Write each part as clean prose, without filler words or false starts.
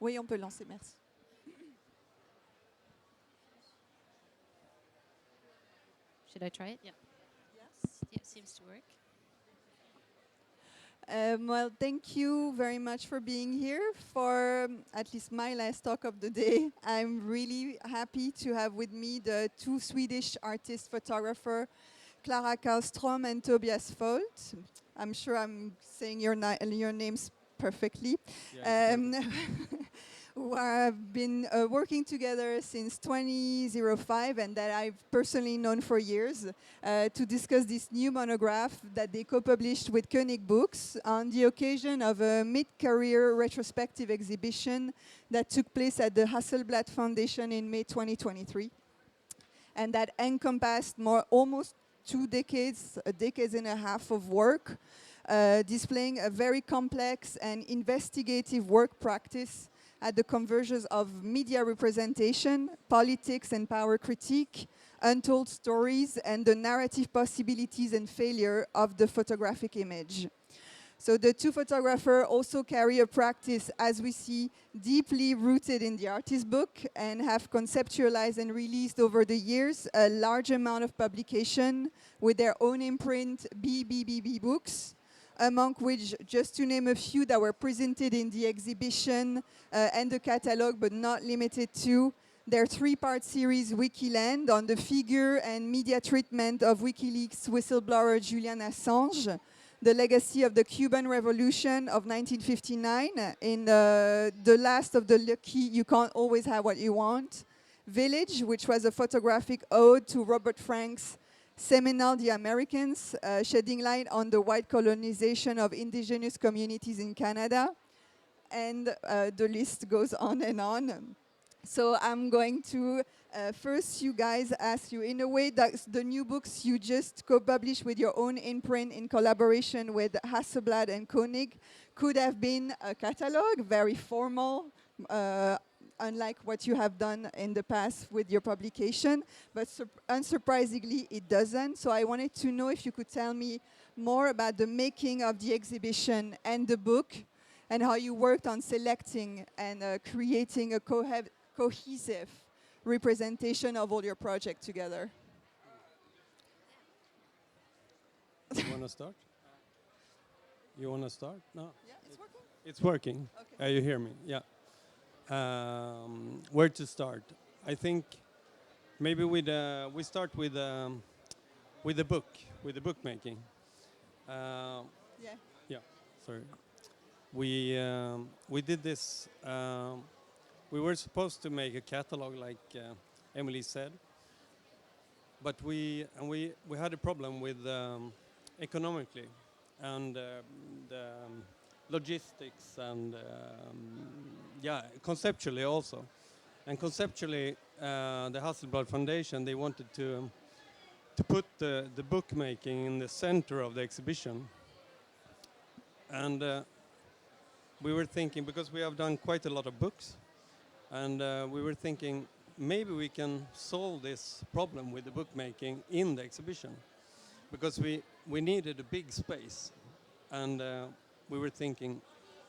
Oui, on peut lancer, merci. Should I try it? Yeah. Yes. Yeah, seems to work. Well, thank you very much for being here for at least my last talk of the day. I'm really happy to have with me the two Swedish artist photographer, Klara Källström and Thobias Fäldt. I'm sure I'm saying your names perfectly. Yeah, Who have been working together since 2005 and that I've personally known for years to discuss this new monograph that they co-published with Koenig Books on the occasion of a mid-career retrospective exhibition that took place at the Hasselblad Foundation in May 2023 and that encompassed almost 2 decades, a decade and a half of work, displaying a very complex and investigative work practice at the convergence of media representation, politics and power critique, untold stories, and the narrative possibilities and failure of the photographic image. So the two photographers also carry a practice, as we see, deeply rooted in the artist book and have conceptualized and released over the years a large amount of publication with their own imprint, BBBB books, among which, just to name a few that were presented in the exhibition and the catalog, but not limited to, their 3-part series, Wikiland, on the figure and media treatment of WikiLeaks whistleblower Julian Assange, the legacy of the Cuban Revolution of 1959, in the last of the lucky, you can't always have what you want, Village, which was a photographic ode to Robert Frank's seminal The Americans, shedding light on the white colonization of indigenous communities in Canada. And the list goes on and on. So I'm going to first, you guys, ask you, in a way, that's the new books you just co-published with your own imprint in collaboration with Hasselblad and Koenig could have been a catalog, very formal, unlike what you have done in the past with your publication, but unsurprisingly, it doesn't. So I wanted to know if you could tell me more about the making of the exhibition and the book, and how you worked on selecting and creating a cohesive representation of all your projects together. You want to start? You want to start? No. Yeah, it's working. It's working. Okay. You hear me? Yeah. Where to start? I think maybe we start with the book, with the bookmaking. Yeah. Yeah. Sorry. We did this. We were supposed to make a catalog, like Emily said, but we had a problem with economically and the logistics and conceptually also. And conceptually, the Hasselblad Foundation, they wanted to put the bookmaking in the center of the exhibition. And we were thinking, because we have done quite a lot of books, and we were thinking maybe we can solve this problem with the bookmaking in the exhibition, because we needed a big space, and we were thinking,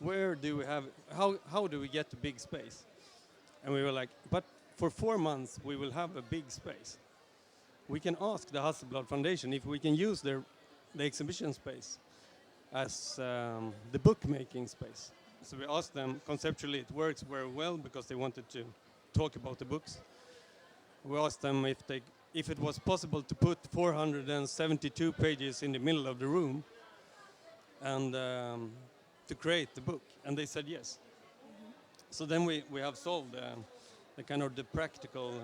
where do we have, how do we get the big space? And we were like, but for 4 months we will have a big space. We can ask the Hasselblad Foundation if we can use the exhibition space as the bookmaking space. So we asked them, conceptually it works very well because they wanted to talk about the books. We asked them if it was possible to put 472 pages in the middle of the room and to create the book, and they said yes. Mm-hmm. So then we have solved the kind of the practical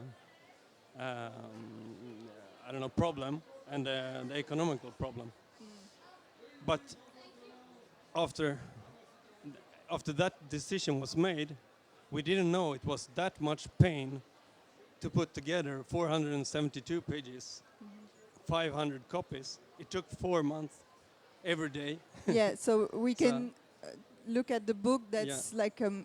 problem and the economical problem. But after that decision was made, we didn't know it was that much pain to put together 472 pages, 500 copies. It took 4 months every day. Yeah, so we can look at the book that's like a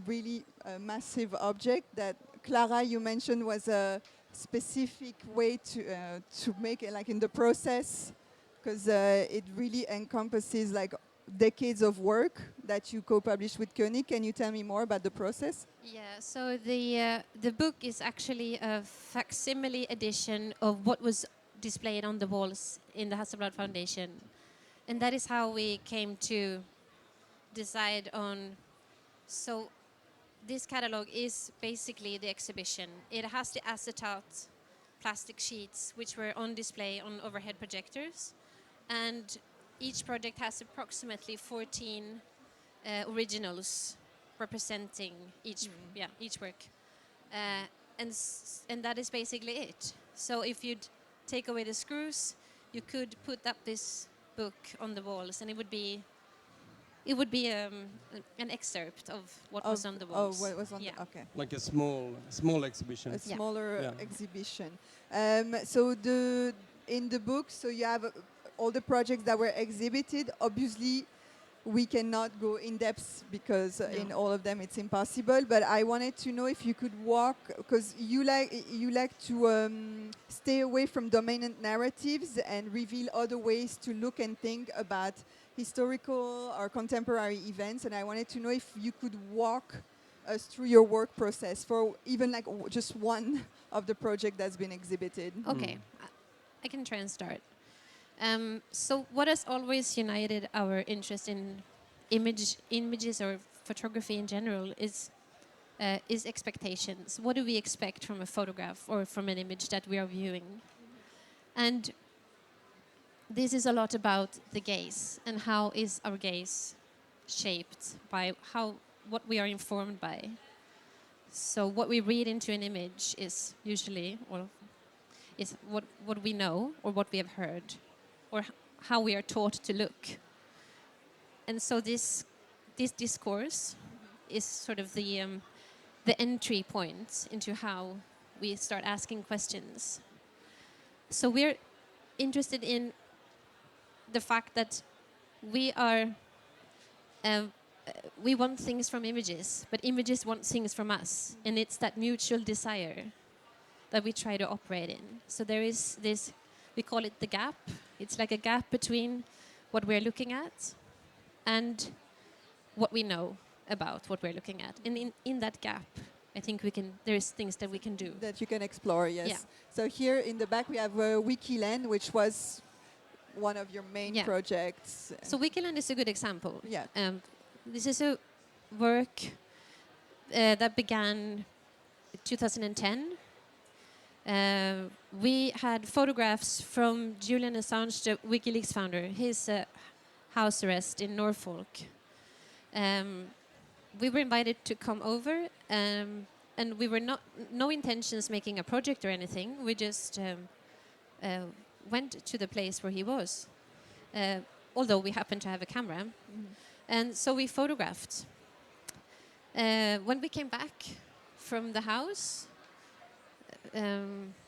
really massive object that Klara, you mentioned, was a specific way to make it, like in the process, because it really encompasses like decades of work that you co-published with Koenig. Can you tell me more about the process? Yeah, so the book is actually a facsimile edition of what was displayed on the walls in the Hasselblad Foundation. And that is how we came to decide on, so this catalog is basically the exhibition. It has the acetate plastic sheets which were on display on overhead projectors, and each project has approximately 14 originals representing each work, and that is basically it. So if you'd take away the screws, you could put up this book on the walls, and it would be an excerpt of what was on the walls. Oh, what was on Yeah. okay. Like a small exhibition. A Yeah. smaller Yeah. exhibition. So in the book, so you have all the projects that were exhibited. Obviously, we cannot go in depth because No. in all of them it's impossible. But I wanted to know if you could walk, because you like to stay away from dominant narratives and reveal other ways to look and think about historical or contemporary events. And I wanted to know if you could walk us through your work process for even like just one of the project that's been exhibited. Okay, I can try and start. So what has always united our interest in images or photography in general is expectations. What do we expect from a photograph or from an image that we are viewing? And this is a lot about the gaze and how is our gaze shaped by what we are informed by. So what we read into an image is usually is what we know or what we have heard, or how we are taught to look. And so this discourse is sort of the entry point into how we start asking questions. So we're interested in the fact that we want things from images, but images want things from us, and it's that mutual desire that we try to operate in. So there is this, we call it the gap. It's like a gap between what we're looking at and what we know about what we're looking at. And in that gap, I think there's things that we can do. That you can explore, yes. Yeah. So here in the back we have Wikiland, which was one of your main projects. So Wikiland is a good example. Yeah. This is a work that began in 2010. We had photographs from Julian Assange, the WikiLeaks founder, his house arrest in Norfolk. We were invited to come over, and we were no intentions making a project or anything. We just went to the place where he was, although we happened to have a camera. And so we photographed. When we came back from the house,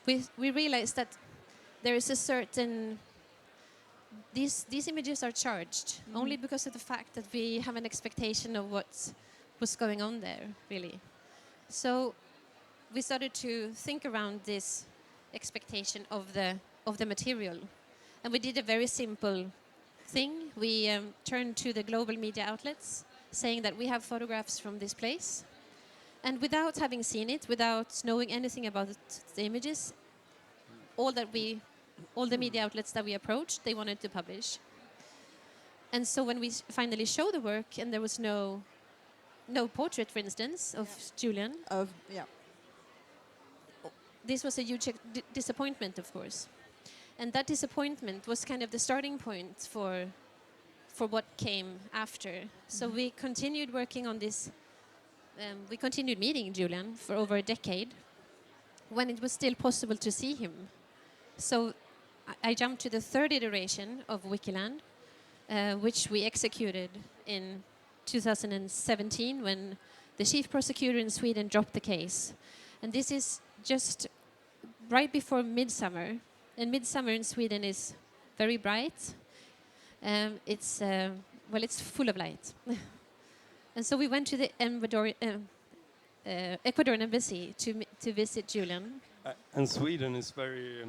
we realized that there is a certain... These images are charged only because of the fact that we have an expectation of what's going on there, really. So we started to think around this expectation of the material. And we did a very simple thing. We turned to the global media outlets, saying that we have photographs from this place. And without having seen it, without knowing anything about the images, all the media outlets that we approached, they wanted to publish. And so when we finally showed the work, and there was no portrait, for instance, of Julian, this was a huge disappointment, of course. And that disappointment was kind of the starting point for what came after. So we continued working on this. We continued meeting Julian for over a decade, when it was still possible to see him. So I jumped to the third iteration of Wikiland, which we executed in 2017 when the chief prosecutor in Sweden dropped the case. And this is just right before midsummer. And midsummer in Sweden is very bright. It's full of light. And so we went to the Ecuadorian embassy to visit Julian. And Sweden is very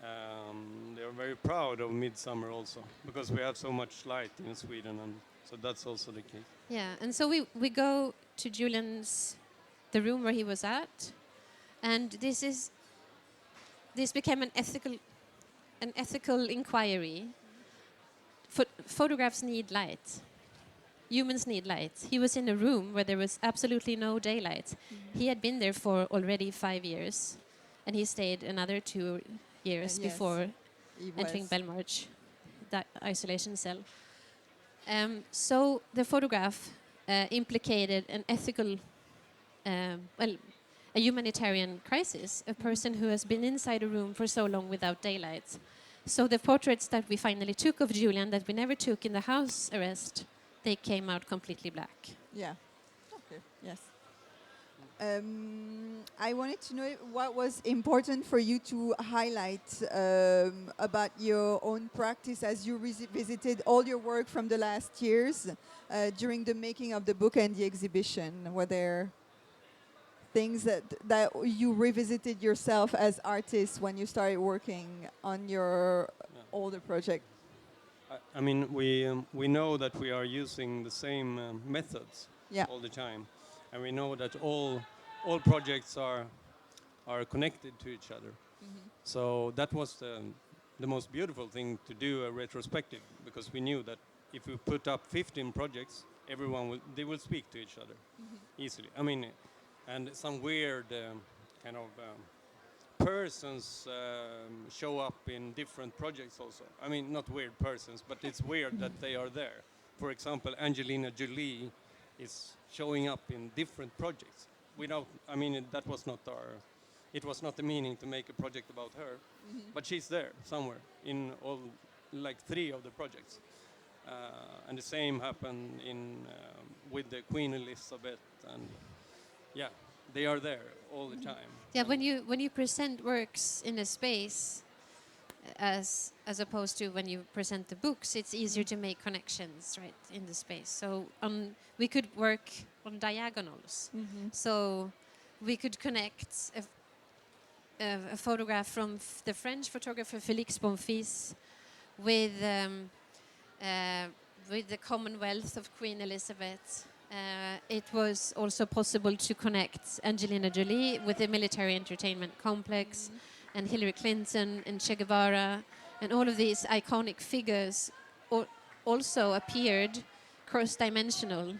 They are very proud of Midsummer also because we have so much light in Sweden, and so that's also the case. Yeah, and so we go to Julian's, the room where he was at, and this became an ethical inquiry. Photographs need light. Humans need light. He was in a room where there was absolutely no daylight. He had been there for already 5 years, and he stayed another 2 years Yes, before he entering was. Belmarsh, that isolation cell. So the photograph implicated an ethical, a humanitarian crisis, a person who has been inside a room for so long without daylight. So the portraits that we finally took of Julian, that we never took in the house arrest, they came out completely black. Yeah. Okay. Yes. I wanted to know what was important for you to highlight about your own practice as you visited all your work from the last years during the making of the book and the exhibition. Were there things that you revisited yourself as artists when you started working on your older project? I mean, we know that we are using the same methods Yeah. all the time, and we know that all projects are connected to each other. So that was the most beautiful thing to do a retrospective, because we knew that if we put up 15 projects, they will speak to each other easily. I mean, and some weird kind of persons show up in different projects also. I mean, not weird persons, but it's weird that they are there. For example, Angelina Jolie is showing up in different projects. I mean, that was not it was not the meaning to make a project about her, but she's there somewhere in all, like 3 of the projects. And the same happened with the Queen Elizabeth, and yeah, they are there all the time. Yeah, when you present works in a space, as opposed to when you present the books, it's easier to make connections, right, in the space. So we could work on diagonals. So we could connect a photograph from the French photographer Félix Bonfils with the Commonwealth of Queen Elizabeth. It was also possible to connect Angelina Jolie with the military entertainment complex, and Hillary Clinton and Che Guevara, and all of these iconic figures also appeared cross-dimensional.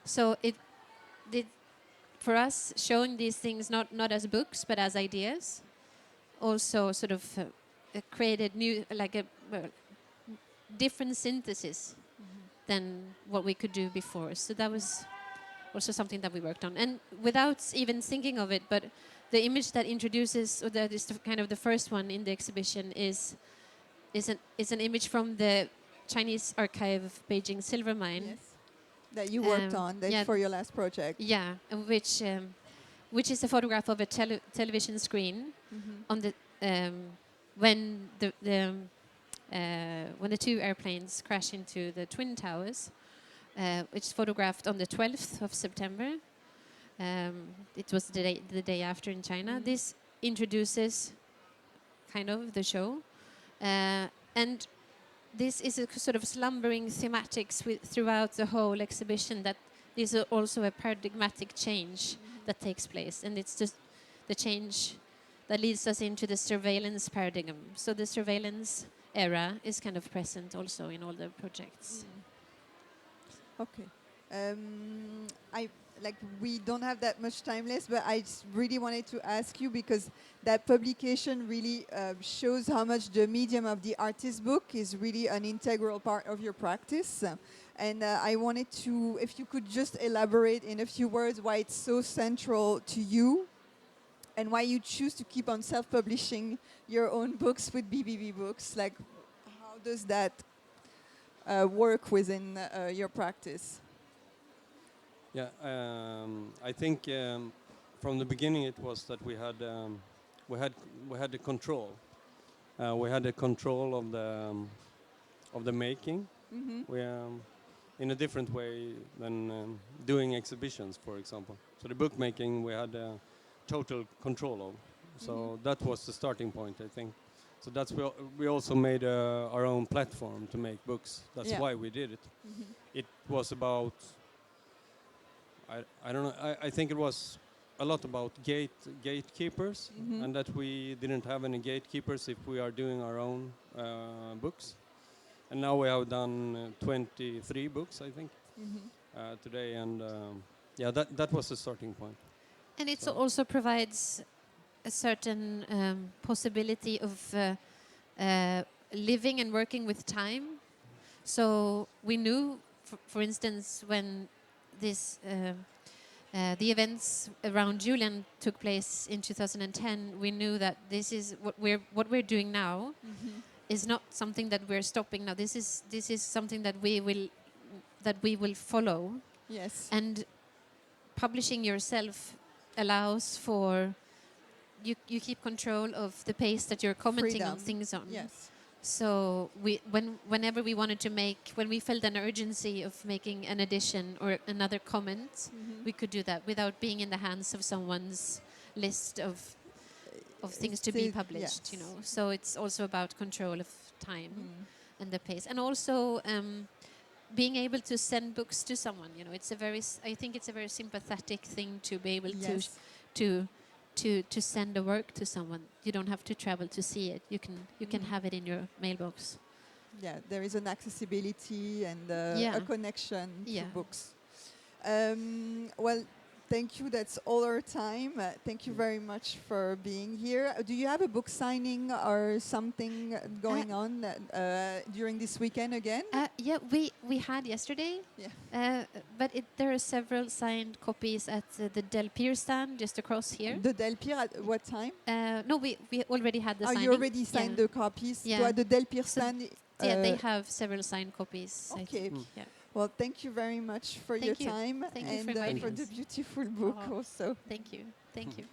So it did, for us, showing these things not as books but as ideas, also sort of created new, different synthesis than what we could do before. So that was also something that we worked on, and without even thinking of it, but the image that introduces, or that is kind of the first one in the exhibition, is an image from the Chinese archive of Beijing silver mine. Yes. That you worked on for your last project. Yeah, which is a photograph of a television screen on the when the 2 airplanes crash into the Twin Towers, which is photographed on the 12th of September. It was the day after in China. This introduces kind of the show, and this is a sort of slumbering thematics throughout the whole exhibition, that is also a paradigmatic change that takes place, and it's just the change that leads us into the surveillance paradigm. So the surveillance era is kind of present also in all the projects. Okay. We don't have that much time left, but I really wanted to ask you, because that publication really shows how much the medium of the artist book is really an integral part of your practice. And I wanted to, if you could just elaborate in a few words why it's so central to you and why you choose to keep on self-publishing your own books with BBB Books. Like, how does that work within your practice? Yeah, I think from the beginning it was that we had the control. We had the control of the making. We in a different way than doing exhibitions, for example. So the bookmaking we had total control of. So that was the starting point, I think. So that's we also made our own platform to make books. That's Yeah. why we did it. Mhm. It was about I don't know. I think it was a lot about gatekeepers, Mhm. and that we didn't have any gatekeepers if we are doing our own books. And now we have done 23 books, I think, Mhm. today, and yeah, that was the starting point. And it So- also provides a certain possibility of living and working with time. So we knew, for instance, when this the events around Julian took place in 2010, we knew that this is what we're doing now Mhm. is not something that we're stopping now. This is something that we will follow. Yes. And publishing yourself allows for you keep control of the pace that you're commenting on Freedom. things on. Yes. So whenever we wanted to when we felt an urgency of making an addition or another comment, Mhm. we could do that without being in the hands of someone's list of things to be Instead, published. You yes. know, so it's also about control of time Mm. and the pace, and also being able to send books to someone. You know, I think it's a very sympathetic thing to be able Yes. to send a work to someone. You don't have to travel to see it. You can Mhm. have it in your mailbox. Yeah, there is an accessibility and Yeah. a connection Yeah. to books. Well, thank you. That's all our time. Thank you very much for being here. Do you have a book signing or something going on during this weekend again? Yeah, we had yesterday. Yeah. But there are several signed copies at the Del Pier stand just across here. The Del Pier at what time? No, we already had the signing. You already signed the copies? Yeah. So at the Del Pier So stand? Yeah, they have several signed copies. I Okay. think. Yeah. Well, thank you very much for Thank your you. time Thank you for and inviting for us. the beautiful book Oh. also. Thank you. Thank you.